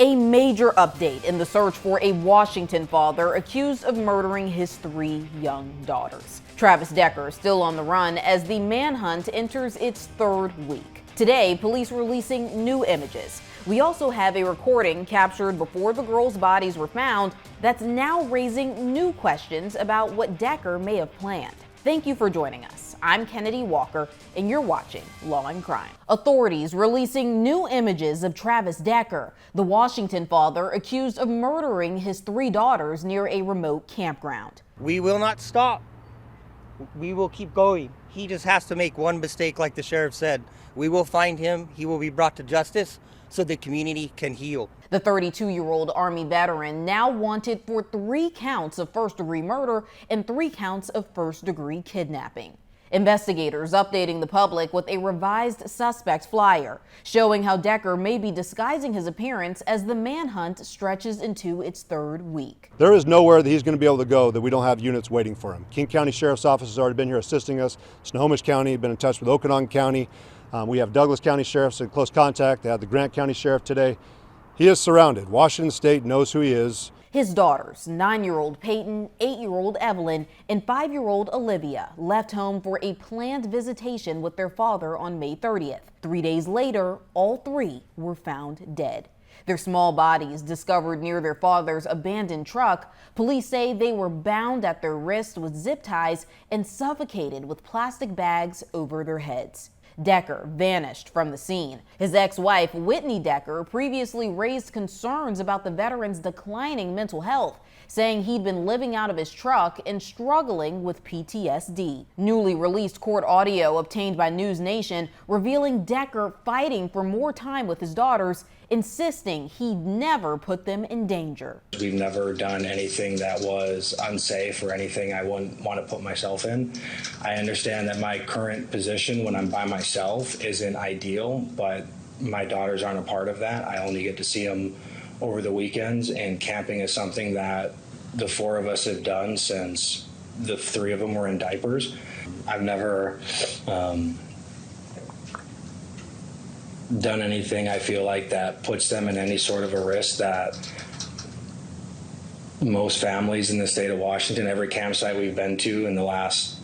A major update in the search for a Washington father accused of murdering his 3 young daughters. Travis Decker still on the run as the manhunt enters its 3rd week. Today, police releasing new images. We also have a recording captured before the girls' bodies were found that's now raising new questions about what Decker may have planned. Thank you for joining us. I'm Kennedi Walker, and you're watching Law&Crime. Authorities releasing new images of Travis Decker, the Washington father accused of murdering his 3 daughters near a remote campground. We will not stop. We will keep going. He just has to make one mistake, like the sheriff said. We will find him. He will be brought to justice so the community can heal. The 32-year-old Army veteran now wanted for 3 counts of first-degree murder and 3 counts of first-degree kidnapping. Investigators updating the public with a revised suspect flyer, showing how Decker may be disguising his appearance as the manhunt stretches into its 3rd week. There is nowhere that he's going to be able to go that we don't have units waiting for him. King County Sheriff's Office has already been here assisting us. Snohomish County, been in touch with Okanagan County. We have Douglas County Sheriffs in close contact. They had the Grant County Sheriff today. He is surrounded. Washington State knows who he is. His daughters, 9-year-old Peyton, 8-year-old Evelyn, and 5-year-old Olivia, left home for a planned visitation with their father on May 30th. 3 days later, all 3 were found dead. Their small bodies discovered near their father's abandoned truck. Police say they were bound at their wrists with zip ties and suffocated with plastic bags over their heads. Decker vanished from the scene. His ex-wife, Whitney Decker, previously raised concerns about the veteran's declining mental health, saying he'd been living out of his truck and struggling with PTSD. Newly released court audio obtained by News Nation revealing Decker fighting for more time with his daughters, insisting he'd never put them in danger. We've never done anything that was unsafe or anything I wouldn't want to put myself in. I understand that my current position when I'm by myself isn't ideal, but my daughters aren't a part of that. I only get to see them over the weekends, and camping is something that the 4 of us have done since the 3 of them were in diapers. I've never done anything I feel like that puts them in any sort of a risk that most families in the state of Washington, every campsite we've been to in the last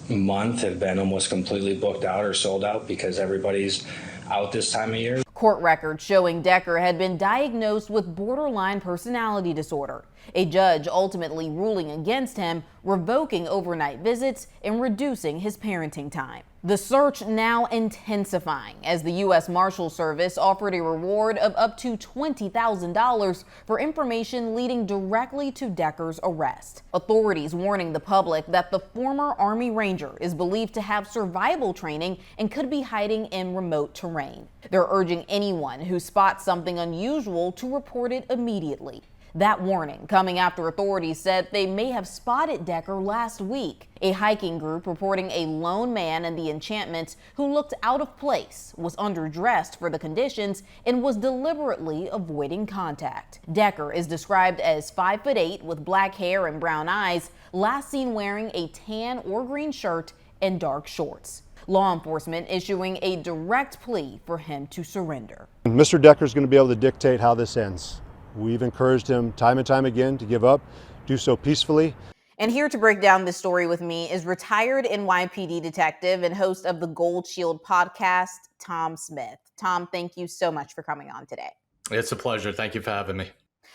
month have been almost completely booked out or sold out because everybody's out this time of year. Court records showing Decker had been diagnosed with borderline personality disorder. A judge ultimately ruling against him, revoking overnight visits and reducing his parenting time. The search now intensifying as the U.S. Marshals Service offered a reward of up to $20,000 for information leading directly to Decker's arrest. Authorities warning the public that the former Army Ranger is believed to have survival training and could be hiding in remote terrain. They're urging anyone who spots something unusual to report it immediately. That warning coming after authorities said they may have spotted Decker last week. A hiking group reporting a lone man in the encampments who looked out of place, was underdressed for the conditions, and was deliberately avoiding contact. Decker is described as 5'8" with black hair and brown eyes, last seen wearing a tan or green shirt and dark shorts. Law enforcement issuing a direct plea for him to surrender. Mr. Decker is going to be able to dictate how this ends. We've encouraged him time and time again to give up, do so peacefully. And here to break down this story with me is retired NYPD detective and host of the Gold Shield podcast, Tom Smith. Tom, thank you so much for coming on today. It's a pleasure. Thank you for having me.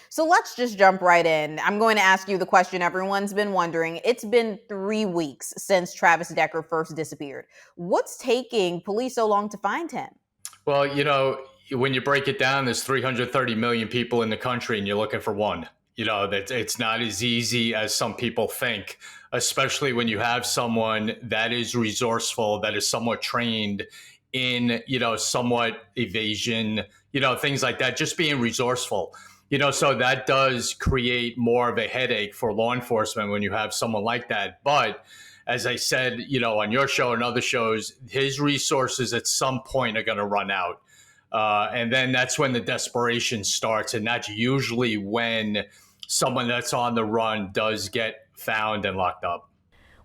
So let's just jump right in. I'm going to ask you the question everyone's been wondering. It's been 3 weeks since Travis Decker first disappeared. What's taking police so long to find him? Well, when you break it down, there's 330 million people in the country and you're looking for one. That it's not as easy as some people think, especially when you have someone that is resourceful, that is somewhat trained in, somewhat evasion, things like that, just being resourceful. So that does create more of a headache for law enforcement when you have someone like that. But as I said, on your show and other shows, his resources at some point are going to run out. And then that's when the desperation starts. And that's usually when someone that's on the run does get found and locked up.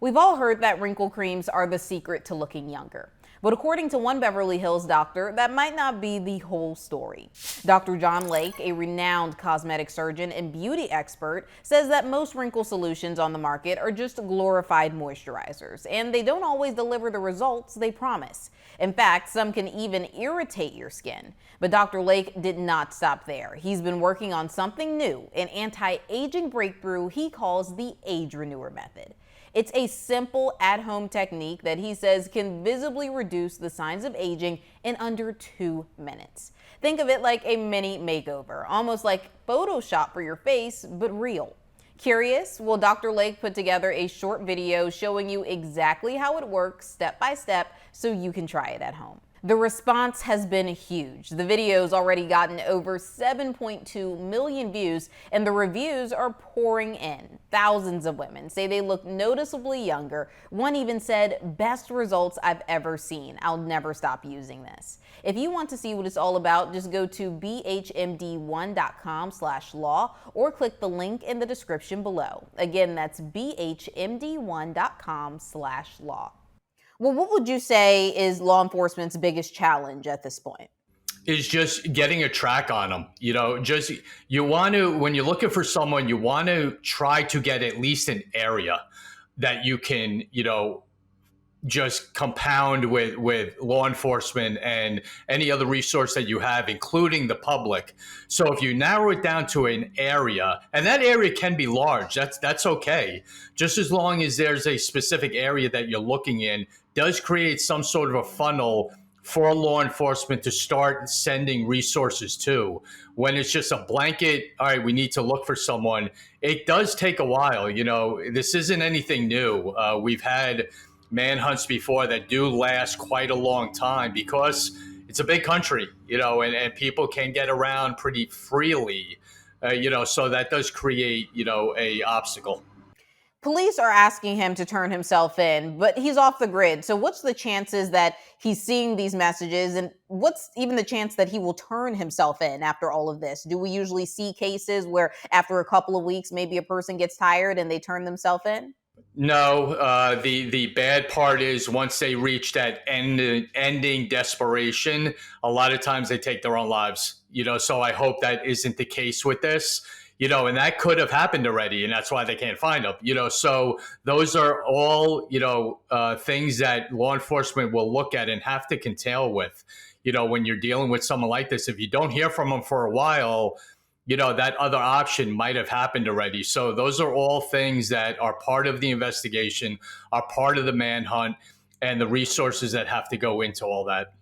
We've all heard that wrinkle creams are the secret to looking younger. But according to one Beverly Hills doctor, that might not be the whole story. Dr. John Lake, a renowned cosmetic surgeon and beauty expert, says that most wrinkle solutions on the market are just glorified moisturizers, and they don't always deliver the results they promise. In fact, some can even irritate your skin. But Dr. Lake did not stop there. He's been working on something new, an anti-aging breakthrough he calls the Age Renewer method. It's a simple at-home technique that he says can visibly reduce the signs of aging in under 2 minutes. Think of it like a mini makeover, almost like Photoshop for your face, but real. Curious? Well, Dr. Lake put together a short video showing you exactly how it works step by step so you can try it at home. The response has been huge. The video's already gotten over 7.2 million views, and the reviews are pouring in. Thousands of women say they look noticeably younger. One even said, "Best results I've ever seen. I'll never stop using this." If you want to see what it's all about, just go to bhmd1.com/law or click the link in the description below. Again, that's bhmd1.com/law. Well, what would you say is law enforcement's biggest challenge at this point? Is just getting a track on them. You want to, when you're looking for someone, you want to try to get at least an area that you can, just compound with law enforcement and any other resource that you have, including the public. So if you narrow it down to an area, and that area can be large, that's okay. Just as long as there's a specific area that you're looking in, does create some sort of a funnel for law enforcement to start sending resources to. When it's just a blanket, all right, we need to look for someone, it does take a while. This isn't anything new. We've had manhunts before that do last quite a long time because it's a big country, and people can get around pretty freely, so that does create, a obstacle. Police are asking him to turn himself in, but he's off the grid. So what's the chances that he's seeing these messages, and what's even the chance that he will turn himself in after all of this? Do we usually see cases where after a couple of weeks, maybe a person gets tired and they turn themselves in? No, the bad part is once they reach that ending desperation, a lot of times they take their own lives, so I hope that isn't the case with this. And that could have happened already, and that's why they can't find them. So those are all, things that law enforcement will look at and have to contend with. When you're dealing with someone like this, if you don't hear from them for a while, that other option might have happened already. So those are all things that are part of the investigation, are part of the manhunt, and the resources that have to go into all that.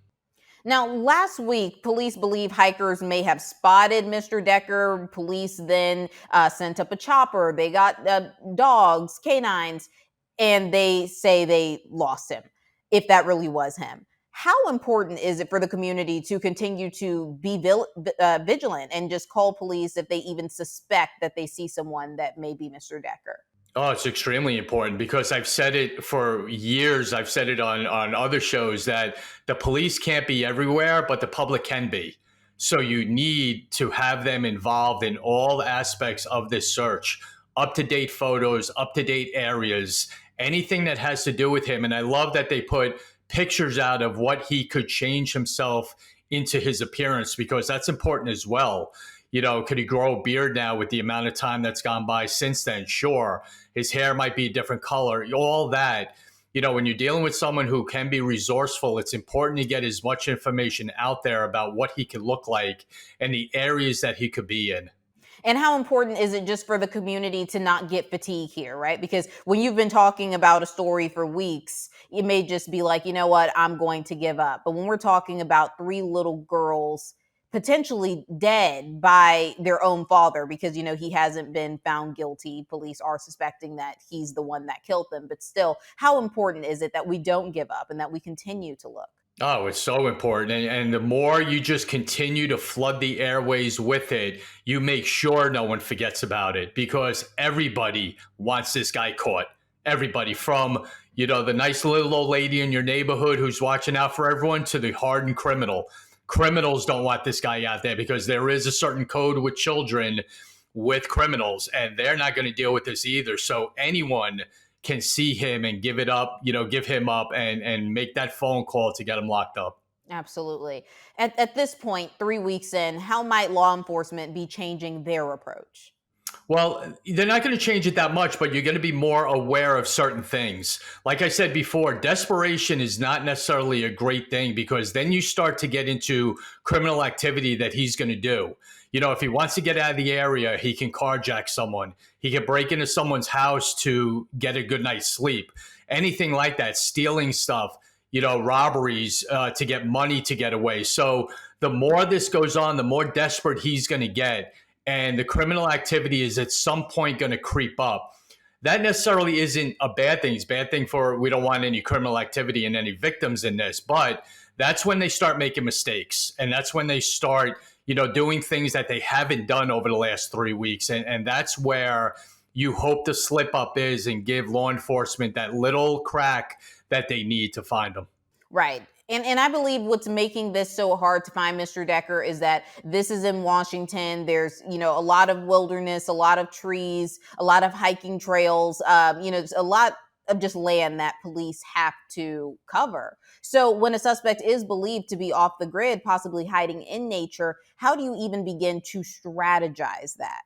Now, last week, police believe hikers may have spotted Mr. Decker. Police then sent up a chopper. They got dogs, canines, and they say they lost him, if that really was him. How important is it for the community to continue to be vigilant and just call police if they even suspect that they see someone that may be Mr. Decker? Oh, it's extremely important because I've said it for years. I've said it on other shows that the police can't be everywhere, but the public can be. So you need to have them involved in all aspects of this search, up-to-date photos, up-to-date areas, anything that has to do with him. And I love that they put pictures out of what he could change himself into his appearance, because that's important as well. Could he grow a beard now with the amount of time that's gone by since then? Sure. His hair might be a different color, all that. When you're dealing with someone who can be resourceful, it's important to get as much information out there about what he could look like and the areas that he could be in. And how important is it just for the community to not get fatigue here, right? Because when you've been talking about a story for weeks, it may just be like, you know what, I'm going to give up. But when we're talking about 3 little girls potentially dead by their own father because, he hasn't been found guilty. Police are suspecting that he's the one that killed them. But still, how important is it that we don't give up and that we continue to look? Oh, it's so important. And the more you just continue to flood the airways with it, you make sure no one forgets about it, because everybody wants this guy caught. Everybody, from, the nice little old lady in your neighborhood who's watching out for everyone to the hardened criminal. Criminals don't want this guy out there because there is a certain code with children, with criminals, and they're not going to deal with this either. So anyone can see him and give it up, give him up and make that phone call to get him locked up. Absolutely. At this point, 3 weeks in, how might law enforcement be changing their approach? Well, they're not going to change it that much, but you're going to be more aware of certain things. Like I said before, desperation is not necessarily a great thing, because then you start to get into criminal activity that he's going to do. If he wants to get out of the area, he can carjack someone. He can break into someone's house to get a good night's sleep. Anything like that, stealing stuff, robberies to get money to get away. So the more this goes on, the more desperate he's going to get. And the criminal activity is at some point going to creep up. That necessarily isn't a bad thing. It's a bad thing we don't want any criminal activity and any victims in this. But that's when they start making mistakes. And that's when they start, doing things that they haven't done over the last 3 weeks. And that's where you hope the slip up is, and give law enforcement that little crack that they need to find them. Right. And I believe what's making this so hard to find Mr. Decker is that this is in Washington. There's, a lot of wilderness, a lot of trees, a lot of hiking trails, there's a lot of just land that police have to cover. So when a suspect is believed to be off the grid, possibly hiding in nature, how do you even begin to strategize that?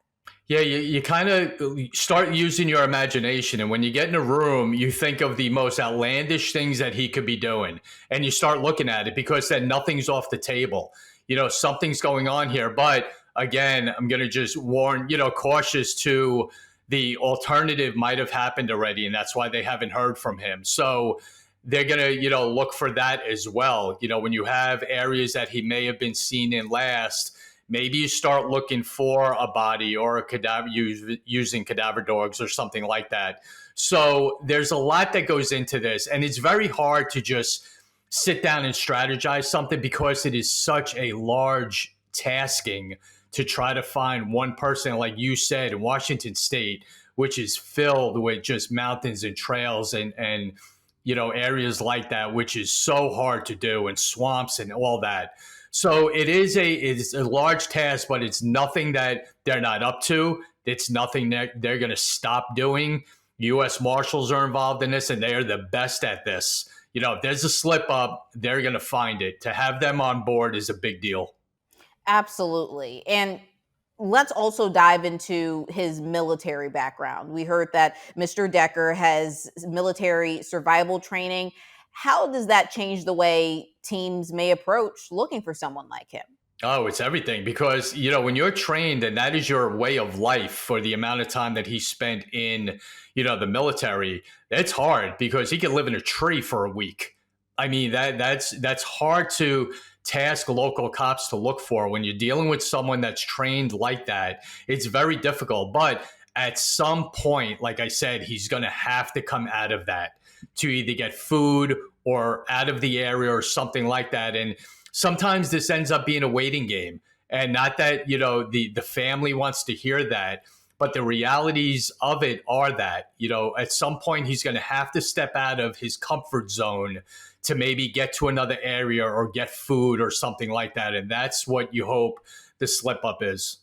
Yeah, you kind of start using your imagination. And when you get in a room, you think of the most outlandish things that he could be doing. And you start looking at it, because then nothing's off the table. Something's going on here. But again, I'm going to just warn, cautious to the alternative might have happened already. And that's why they haven't heard from him. So they're going to, look for that as well. When you have areas that he may have been seen in last, maybe you start looking for a body or a cadaver, using cadaver dogs or something like that. So there's a lot that goes into this, and it's very hard to just sit down and strategize something, because it is such a large tasking to try to find one person, like you said, in Washington State, which is filled with just mountains and trails and areas like that, which is so hard to do, and swamps and all that. So it's a large task, but it's nothing that they're not up to. It's nothing that they're going to stop doing. U.S. Marshals are involved in this, and they are the best at this. If there's a slip up, they're going to find it. To have them on board is a big deal. Absolutely. And let's also dive into his military background. We heard that Mr. Decker has military survival training. How does that change the way teams may approach looking for someone like him? Oh, it's everything, because, when you're trained and that is your way of life for the amount of time that he spent in, the military, it's hard, because he could live in a tree for a week. I mean, that's hard to task local cops to look for. When you're dealing with someone that's trained like that, it's very difficult. But at some point, like I said, he's going to have to come out of that to either get food or out of the area or something like that. And sometimes this ends up being a waiting game. And not that, the family wants to hear that, but the realities of it are that, at some point he's going to have to step out of his comfort zone to maybe get to another area or get food or something like that. And that's what you hope the slip up is.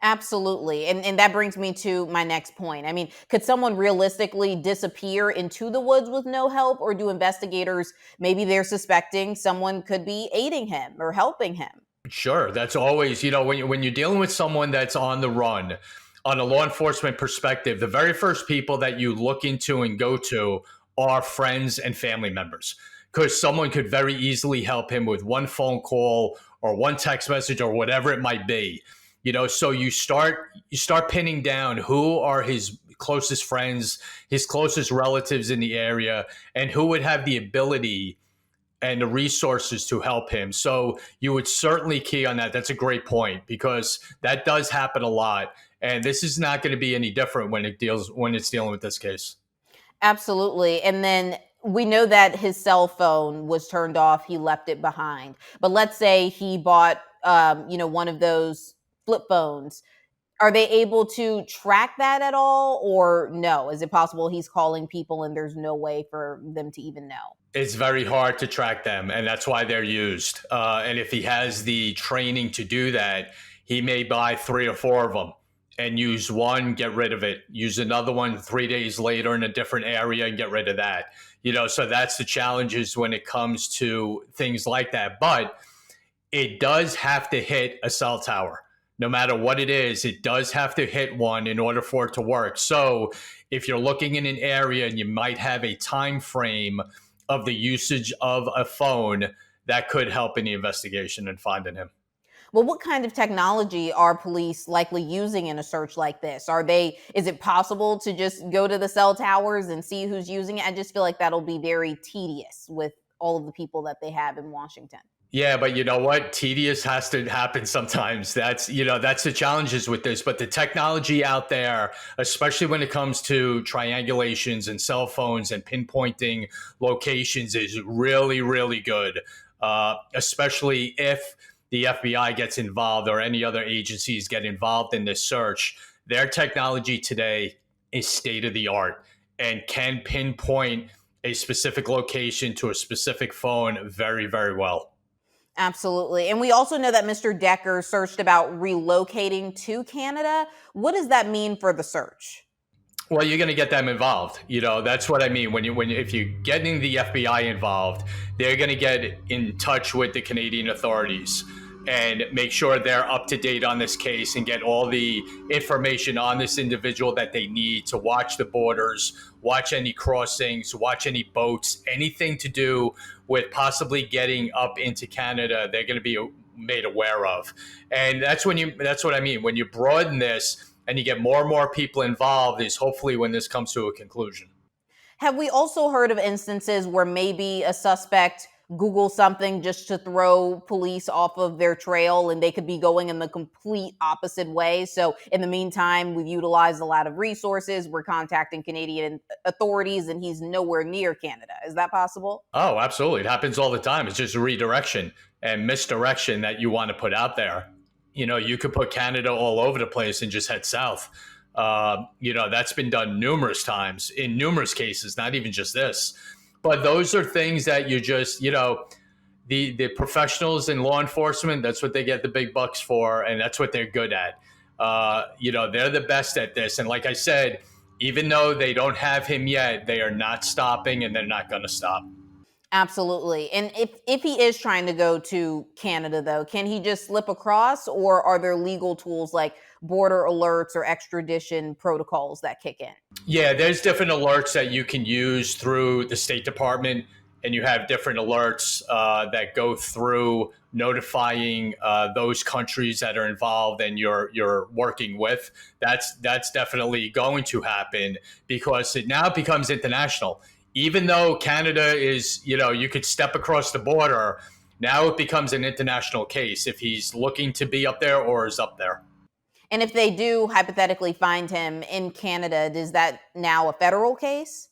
Absolutely. And that brings me to my next point. I mean, could someone realistically disappear into the woods with no help? Or do investigators, maybe they're suspecting someone could be aiding him or helping him? Sure. That's always, when you're dealing with someone that's on the run, on a law enforcement perspective, the very first people that you look into and go to are friends and family members, because someone could very easily help him with one phone call or one text message or whatever it might be. So you start pinning down who are his closest friends, his closest relatives in the area, and who would have the ability and the resources to help him. So you would certainly key on that. That's a great point, because that does happen a lot. And this is not going to be any different when it's dealing with this case. Absolutely. And then we know that his cell phone was turned off. He left it behind. But let's say he bought, one of those flip phones. Are they able to track that at all, or no? Is it possible he's calling people and there's no way for them to even know? It's very hard to track them, and that's why they're used. And if he has the training to do that, he may buy 3 or 4 of them and use one, get rid of it. Use another one 3 days later in a different area and get rid of that. So that's the challenges when it comes to things like that. But it does have to hit a cell tower. No matter what it is, it does have to hit one in order for it to work. So if you're looking in an area and you might have a time frame of the usage of a phone, that could help in the investigation and finding him. Well, what kind of technology are police likely using in a search like this? Is it possible to just go to the cell towers and see who's using it? I just feel like that'll be very tedious with all of the people that they have in Washington. Yeah, but you know what? Tedious has to happen sometimes. That's the challenges with this. But the technology out there, especially when it comes to triangulations and cell phones and pinpointing locations, is really, really good. Especially if the FBI gets involved or any other agencies get involved in this search. Their technology today is state of the art and can pinpoint a specific location to a specific phone very, very well. Absolutely. And we also know that Mr. Decker searched about relocating to Canada. What does that mean for the search? Well, you're going to get them involved. That's what I mean. If you're getting the FBI involved, they're going to get in touch with the Canadian authorities and make sure they're up to date on this case and get all the information on this individual that they need to watch the borders, watch any crossings, watch any boats, anything to do with possibly getting up into Canada. They're going to be made aware of. And that's what I mean. When you broaden this and you get more and more people involved is hopefully when this comes to a conclusion. Have we also heard of instances where maybe a suspect Google something just to throw police off of their trail and they could be going in the complete opposite way? So in the meantime, we've utilized a lot of resources. We're contacting Canadian authorities and he's nowhere near Canada. Is that possible? Oh, absolutely. It happens all the time. It's just redirection and misdirection that you want to put out there. You could put Canada all over the place and just head south. That's been done numerous times in numerous cases, not even just this. But those are things that you just, the professionals in law enforcement, that's what they get the big bucks for, and that's what they're good at. They're the best at this. And like I said, even though they don't have him yet, they are not stopping and they're not going to stop. Absolutely. And if he is trying to go to Canada, though, can he just slip across, or are there legal tools like border alerts or extradition protocols that kick in? Yeah, there's different alerts that you can use through the State Department, and you have different alerts that go through notifying those countries that are involved and you're working with. That's definitely going to happen because it now becomes international. Even though Canada is, you could step across the border, now it becomes an international case if he's looking to be up there or is up there. And if they do hypothetically find him in Canada, is that now a federal case?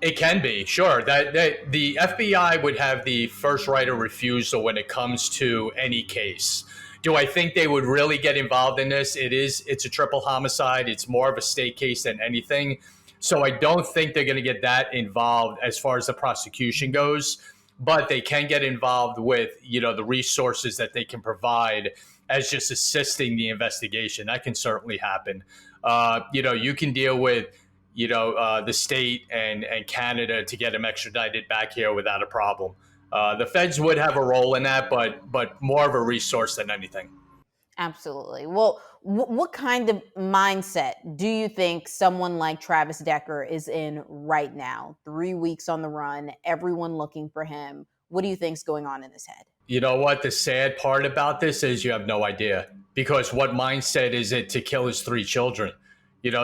It can be, sure. That the FBI would have the first right of refusal when it comes to any case. Do I think they would really get involved in this? It's a triple homicide. It's more of a state case than anything. So I don't think they're going to get that involved as far as the prosecution goes, but they can get involved with, the resources that they can provide as just assisting the investigation. That can certainly happen. You can deal with, the state and Canada to get him extradited back here without a problem. The feds would have a role in that, but more of a resource than anything. Absolutely. Well, what kind of mindset do you think someone like Travis Decker is in right now? 3 weeks on the run, everyone looking for him. What do you think's going on in his head? You know what? The sad part about this is you have no idea, because what mindset is it to kill his 3 children?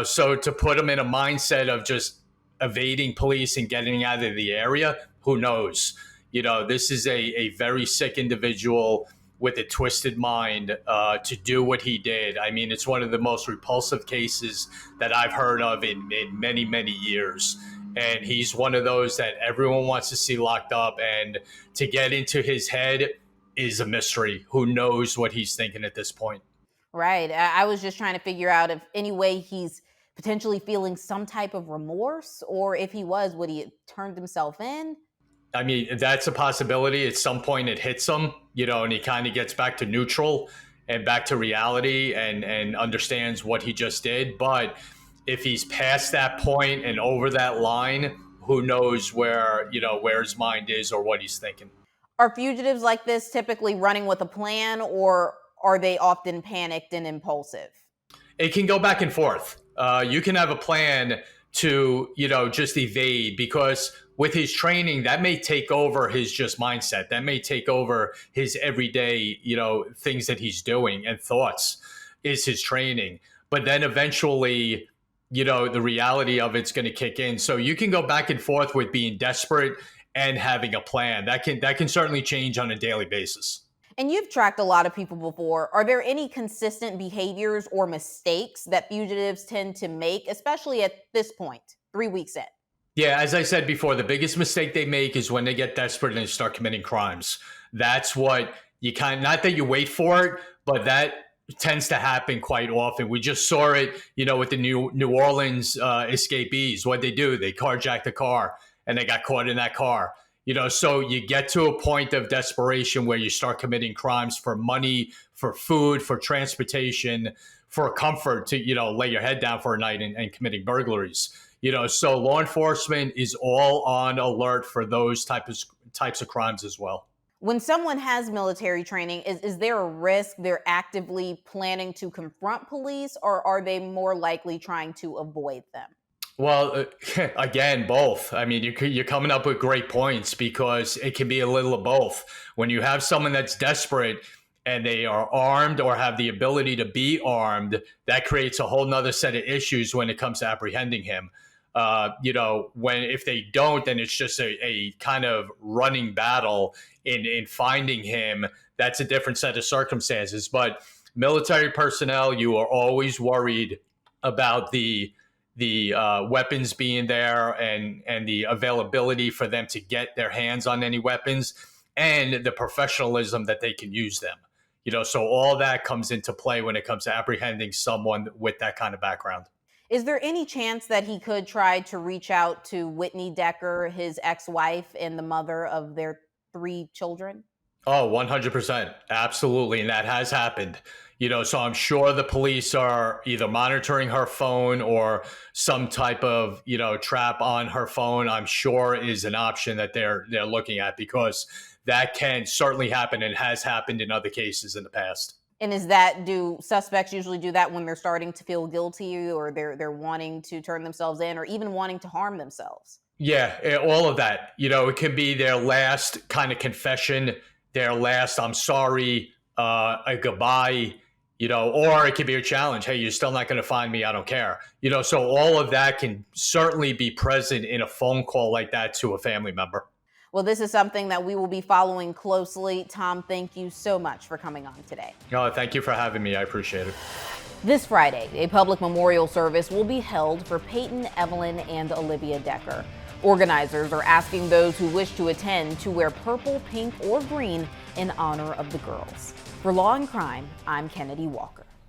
So to put him in a mindset of just evading police and getting out of the area, who knows? This is a very sick individual with a twisted mind to do what he did. I mean, it's one of the most repulsive cases that I've heard of in many, many years. And he's one of those that everyone wants to see locked up. And to get into his head is a mystery. Who knows what he's thinking at this point? Right. I was just trying to figure out if any way he's potentially feeling some type of remorse, or if he would he have turned himself in? I mean, that's a possibility. At some point it hits him, and he kind of gets back to neutral. and back to reality and understands what he just did. But if he's past that point and over that line, who knows where his mind is or what he's thinking. Are fugitives like this typically running with a plan, or are they often panicked and impulsive? It can go back and forth. You can have a plan to, just evade, because with his training, that may take over his just mindset. That may take over his everyday, things that he's doing and thoughts is his training. But then eventually, the reality of it's going to kick in. So you can go back and forth with being desperate and having a plan. That can certainly change on a daily basis. And you've tracked a lot of people before. Are there any consistent behaviors or mistakes that fugitives tend to make, especially at this point, 3 weeks in? Yeah, as I said before, the biggest mistake they make is when they get desperate and they start committing crimes. That's what not that you wait for it, but that tends to happen quite often. We just saw it, with the New Orleans escapees. What they do, they carjacked the car and they got caught in that car. So you get to a point of desperation where you start committing crimes for money, for food, for transportation, for comfort to, lay your head down for a night and committing burglaries. So law enforcement is all on alert for those types of crimes as well. When someone has military training, is there a risk they're actively planning to confront police, or are they more likely trying to avoid them? Well, again, both. I mean, you're coming up with great points, because it can be a little of both. When you have someone that's desperate and they are armed or have the ability to be armed, that creates a whole nother set of issues when it comes to apprehending him. If they don't, then it's just a kind of running battle in finding him. That's a different set of circumstances. But military personnel, you are always worried about the weapons being there and the availability for them to get their hands on any weapons, and the professionalism that they can use them. So all that comes into play when it comes to apprehending someone with that kind of background. Is there any chance that he could try to reach out to Whitney Decker, his ex-wife, and the mother of their 3 children? Oh, 100%. Absolutely. And that has happened. So I'm sure the police are either monitoring her phone or some type of, trap on her phone, I'm sure is an option that they're looking at, because that can certainly happen and has happened in other cases in the past. And do suspects usually do that when they're starting to feel guilty, or they're wanting to turn themselves in, or even wanting to harm themselves? Yeah, all of that. It can be their last kind of confession, their last I'm sorry, a goodbye, or it could be a challenge. Hey, you're still not going to find me. I don't care. So all of that can certainly be present in a phone call like that to a family member. Well, this is something that we will be following closely. Tom, thank you so much for coming on today. No, thank you for having me. I appreciate it. This Friday, a public memorial service will be held for Peyton, Evelyn, and Olivia Decker. Organizers are asking those who wish to attend to wear purple, pink, or green in honor of the girls. For Law and Crime, I'm Kennedi Walker.